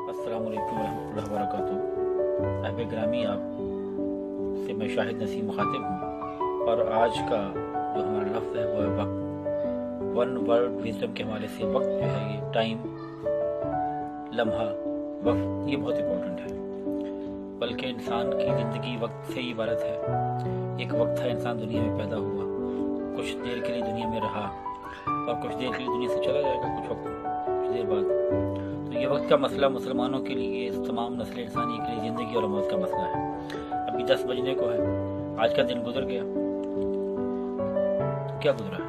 अस्सलामु अलैकुम वरहमतुल्लाहि वबरकातुहू। साहिब ग्रामी, आप से मैं शाहिद नसीम मुखातिब हूँ और आज का जो हमारा लफ्ज़ है वो है वक्त। वन वर्ड विजडम के हवाले से वक्त जो है, ये टाइम, लम्हा, वक्त, ये बहुत इम्पोर्टेंट है। बल्कि इंसान की ज़िंदगी वक्त से ही इबारत है। एक वक्त था इंसान दुनिया में पैदा हुआ, कुछ देर के लिए दुनिया में रहा और कुछ देर के लिए दुनिया से चला जाएगा कुछ देर बाद। तो ये वक्त का मसला मुसलमानों के लिए, तमाम नस्ल इंसानी के लिए ज़िंदगी और मौत का मसला है। अभी 10 बजने को है, आज का दिन गुजर गया तो क्या गुजरा है?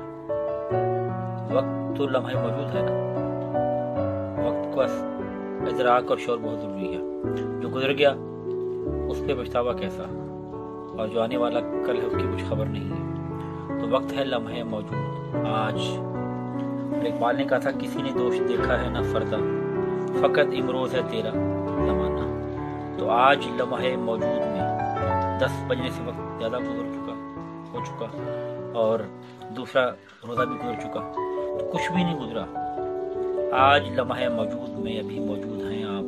वक्त तो लम्हे मौजूद है ना। वक्त का इदराक और शौर बहुत ज़रूरी है। जो गुजर गया उस पर पछतावा कैसा, और जो आने वाला कल है उसकी कुछ खबर नहीं है। तो वक्त है लम्हे मौजूद आज। इकबाल ने कहा था, किसी ने दोष देखा है ना फरदा, फ़कत इमरोज़ है तेरा ज़माना। तो आज लम्हे मौजूद में 10 बजने से वक्त ज़्यादा हो चुका और दूसरा रोज़ा भी गुजर चुका, तो कुछ भी नहीं गुजरा। आज लम्हे मौजूद में अभी मौजूद हैं आप,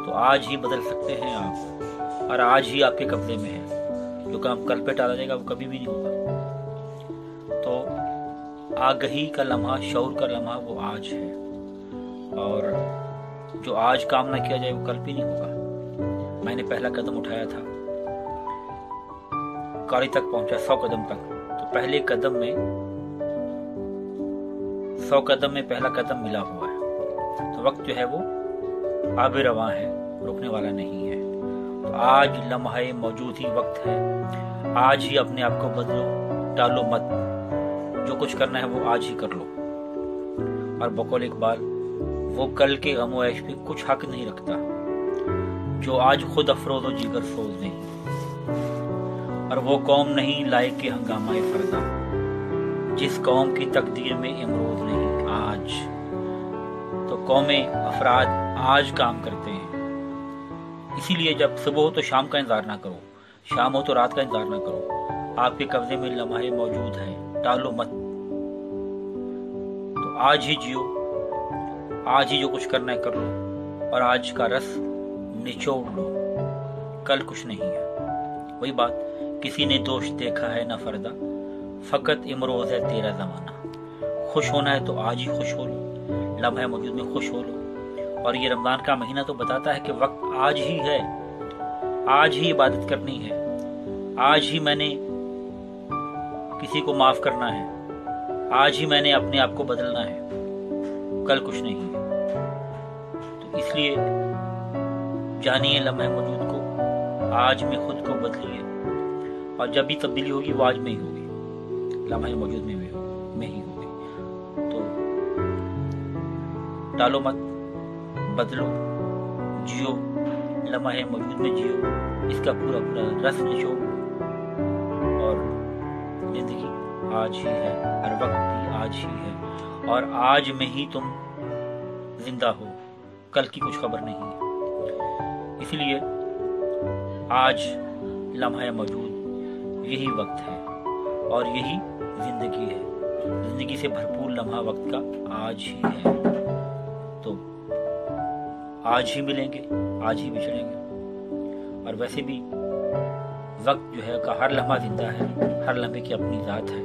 तो आज ही बदल सकते हैं आप, और आज ही आपके कब्जे में है। जो काम कल पे टाला जाएगा वो कभी भी नहीं होगा। तो आगही का लम्हा, शऊर का लम्हा वो आज है, और जो आज काम ना किया जाए वो कल भी नहीं होगा। मैंने पहला कदम उठाया था, कारी तक पहुंचा 100 कदम तक। तो पहले कदम में 100 कदम में पहला कदम मिला हुआ है। तो वक्त जो है वो आगे रवां है, रुकने वाला नहीं है। तो आज लम्हे मौजूद ही वक्त है। आज ही अपने आप को बदलो, टालो मत। जो कुछ करना है वो आज ही कर लो। और बकौल इकबाल, वो कल के गम ऐश पे कुछ हक नहीं रखता जो आज खुद अफरोज और जिगर सोज नहीं। और वो कौम नहीं लायक के हंगामा फरदा, जिस कौम की तकदीर में इमरोज नहीं आज। तो कौमें, अफराद आज काम करते हैं। इसीलिए जब सुबह हो तो शाम का इंतजार ना करो, शाम हो तो रात का इंतजार ना करो। आपके कब्जे में लम्हे मौजूद है, टालो मत। तो आज ही जियो, आज ही जो कुछ करना है कर लो, और आज का रस निचोड़ लो। कल कुछ नहीं है। वही बात, किसी ने दोष देखा है ना फरदा, फ़कत इमरोज़ है तेरा ज़माना। खुश होना है तो आज ही खुश हो लो, लम्हे मौजूद में खुश हो लो। और ये रमज़ान का महीना तो बताता है कि वक्त आज ही है। आज ही इबादत करनी है, आज ही मैंने किसी को माफ़ करना है, आज ही मैंने अपने आप को बदलना है, कल कुछ नहीं है। तो इसलिए जानिए लम्हे मौजूद को, आज में खुद को बदलिए, और जब भी तब्दीली होगी वो आज में ही होगी, लम्हे मौजूद में ही होगी। तो टालो मत, बदलो, जियो, लम्हे मौजूद में जियो, इसका पूरा रस निचोड़ो। और जिंदगी आज ही है, हर वक्त भी आज ही है, और आज में ही तुम जिंदा हो, कल की कुछ खबर नहीं है। इसलिए आज लम्हा मौजूद यही वक्त है, और यही जिंदगी है। जिंदगी से भरपूर लम्हा वक्त का आज ही है। तो आज ही मिलेंगे, आज ही बिछड़ेंगे। और वैसे भी वक्त जो है का हर लम्हा जिंदा है, हर लम्हे की अपनी ज़ात है,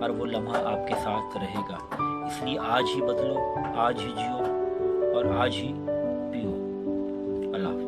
और वो लम्हा आपके साथ रहेगा। इसलिए आज ही बदलो, आज ही जियो, और आज ही पियो। अल्लाह।